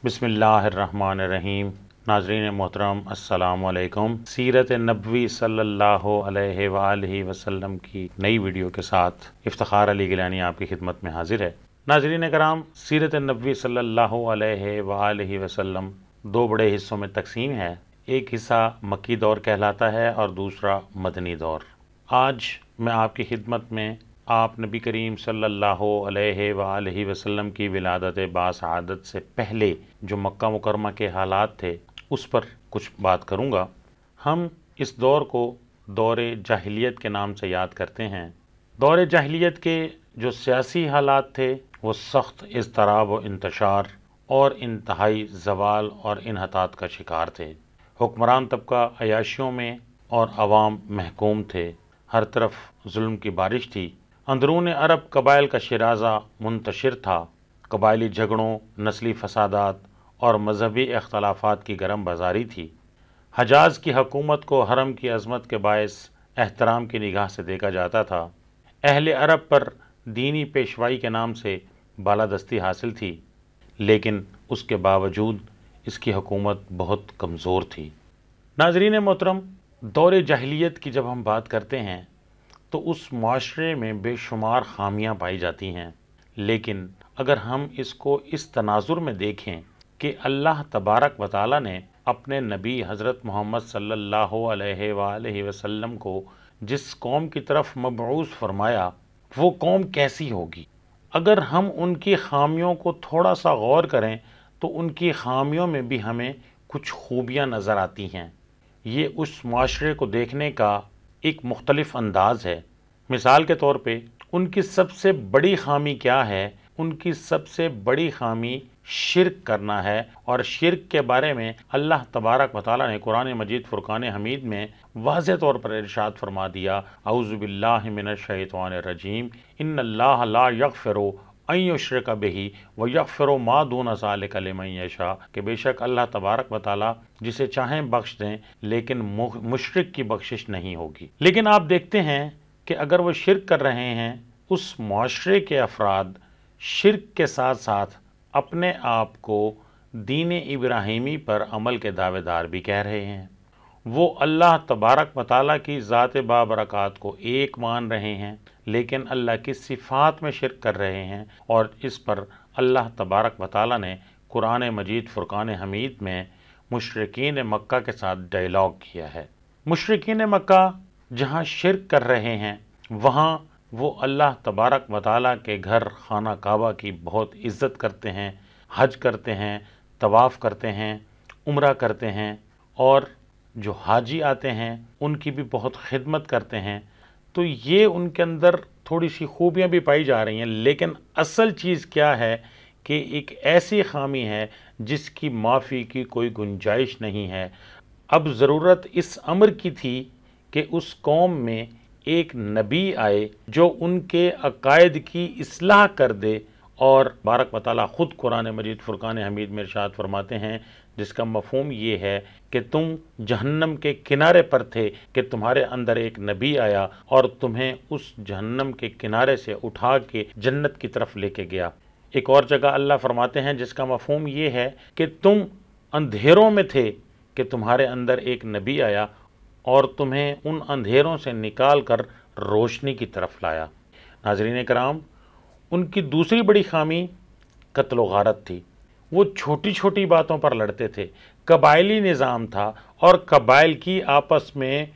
बिस्मिल्लाहिर्रहमानिर्रहीम। नाज़रीन मोहतरम अस्सलामु अलैकुम। सीरत नबवी सल्लल्लाहु अलैहि वालैहि वसल्लम की नई वीडियो के साथ इफ्तिखार अली गिलानी आपकी खिदमत में हाजिर है। नाज़रीन कराम, सीरत नबवी सल्लल्लाहु अलैहि वालैहि वसल्लम दो बड़े हिस्सों में तकसीम है। एक हिस्सा मक्की दौर कहलाता है और दूसरा मदनी दौर। आज मैं आपकी खिदमत में आप नबी करीम सल्लल्लाहु अलैहि वालैहि वसल्लम की विलादत बासआदत से पहले जो मक्का मुकरमा के हालात थे उस पर कुछ बात करूँगा। हम इस दौर को दौरे जाहिलियत के नाम से याद करते हैं। दौरे जाहिलियत के जो सियासी हालात थे वो सख्त इज़्तिराब व इंतशार और इंतहाई ज़वाल और इन्हतात का शिकार थे। हुक्मरान तबका अयाशियों में और अवाम महकूम थे। हर तरफ जुल्म की बारिश थी। अंदरून अरब कबाइल का शिराज़ा मुंतशिर था। कबायली झगड़ों, नस्ली फसादात और मजहबी अख्तलाफात की गरम बाजारी थी। हजाज की हुकूमत को हरम की अज़मत के बायस एहतराम की निगाह से देखा जाता था। अहले अरब पर दीनी पेशवाई के नाम से बालादस्ती हासिल थी, लेकिन उसके बावजूद इसकी हुकूमत बहुत कमज़ोर थी। नाज़रीन मोहतरम, दौरे जाहिलियत की जब हम बात करते हैं तो उस माशरे में बेशुमार खामियां पाई जाती हैं, लेकिन अगर हम इसको इस तनाजुर में देखें कि अल्लाह तबारक व तआला ने अपने नबी हज़रत मोहम्मद सल्लल्लाहु अलैहि वसल्लम को जिस कौम की तरफ मबऊस फरमाया वो कौम कैसी होगी। अगर हम उनकी खामियों को थोड़ा सा गौर करें तो उनकी खामियों में भी हमें कुछ खूबियाँ नज़र आती हैं। ये उस माशरे को देखने का एक मुख्तलिफ अंदाज़ है। मिसाल के तौर पे उनकी सबसे बड़ी खामी क्या है? उनकी सबसे बड़ी खामी शिर्क करना है, और शिर्क के बारे में अल्लाह तबारक व तआला ने कुरान मजीद फुरकान हमीद में वाज़ेह तौर पर इरशाद फरमा दिया, औज़ु बिल्लाहि मिनश शैतानिर रजीम, इन्नल्लाह ला यग़फ़िरु अन युश्रका बिही व यग़फ़िरु मा दून ज़ालिका लिमन यशा, कि बेशक अल्लाह तबारक व तआला जिसे चाहें बख्श दें, लेकिन मुशरिक की बख्शिश नहीं होगी। लेकिन आप देखते हैं कि अगर वो शिर्क कर रहे हैं, उस माशरे के अफराद शिर्क के साथ साथ अपने आप को दीन इब्राहीमी पर अमल के दावेदार भी कह रहे हैं। वो अल्लाह तबारक व तआला की ज़ात बाबरकात को एक मान रहे हैं, लेकिन अल्लाह की सिफ़ात में शिर्क कर रहे हैं। और इस पर अल्लाह तबारक व तआला ने कुरान मजीद फुरकान हमीद में मुशरिकीन मक्का के साथ डायलॉग किया है। मुशरिकीन मक्का जहाँ शिर्क कर रहे हैं वहाँ वो अल्लाह तबारक व तआला के घर खाना काबा की बहुत इज़्ज़त करते हैं, हज करते हैं, तवाफ़ करते हैं, उम्रा करते हैं, और जो हाजी आते हैं उनकी भी बहुत खिदमत करते हैं। तो ये उनके अंदर थोड़ी सी खूबियाँ भी पाई जा रही हैं, लेकिन असल चीज़ क्या है कि एक ऐसी खामी है जिसकी माफ़ी की कोई गुंजाइश नहीं है। अब ज़रूरत इस अमर की थी कि उस कौम में एक नबी आए जो उनके अकायद की इस्लाह कर दे, और बारक व तआला ख़ुद कुरान मजीद फुरकान हमीद में इरशाद फरमाते हैं, जिसका मफ़हूम ये है कि तुम जहन्नम के किनारे पर थे कि तुम्हारे अंदर एक नबी आया और तुम्हें उस जहन्नम के किनारे से उठा के जन्नत की तरफ लेके गया। एक और जगह अल्लाह फरमाते हैं जिसका मफ़हूम ये है कि तुम अंधेरों में थे कि तुम्हारे अंदर एक नबी आया और तुम्हें उन अंधेरों से निकाल कर रोशनी की तरफ लाया। नाज़रीन कराम, उनकी दूसरी बड़ी खामी कत्ल व गारत थी। वो छोटी छोटी बातों पर लड़ते थे। कबायली निज़ाम था और कबाइल की आपस में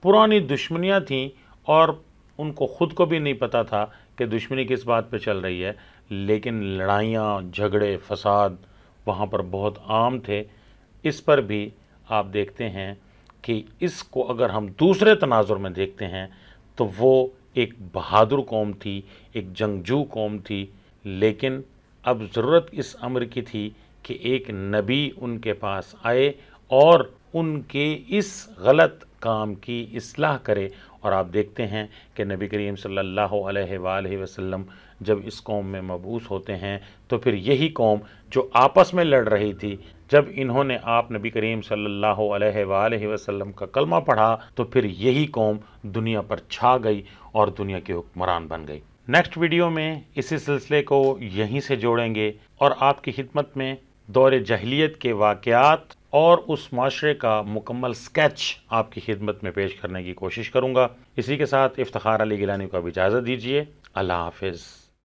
पुरानी दुश्मनियाँ थीं, और उनको ख़ुद को भी नहीं पता था कि दुश्मनी किस बात पे चल रही है, लेकिन लड़ाइयाँ, झगड़े, फसाद वहाँ पर बहुत आम थे। इस पर भी आप देखते हैं कि इसको अगर हम दूसरे तनाजुर में देखते हैं तो वो एक बहादुर कौम थी, एक जंगजू कौम थी, लेकिन अब ज़रूरत इस अमर की थी कि एक नबी उनके पास आए और उनके इस गलत काम की इस्लाह करे। और आप देखते हैं कि नबी करीम सल्लल्लाहु अलैहि वसल्लम जब इस कौम में मबऊस होते हैं तो फिर यही कौम जो आपस में लड़ रही थी, जब इन्होंने आप नबी करीम सल्लल्लाहु अलैहि वसल्लम का कलमा पढ़ा तो फिर यही कौम दुनिया पर छा गई और दुनिया की हुक्मरान बन गई। नेक्स्ट वीडियो में इसी सिलसिले को यहीं से जोड़ेंगे और आपकी खिदमत में دور جاہلیت کے واقعات اور اس معاشرے کا مکمل سکیچ آپ کی خدمت میں پیش کرنے کی کوشش کروں گا۔ اسی کے ساتھ افتخار علی گیلانی کو اب اجازت دیجیے۔ اللہ حافظ۔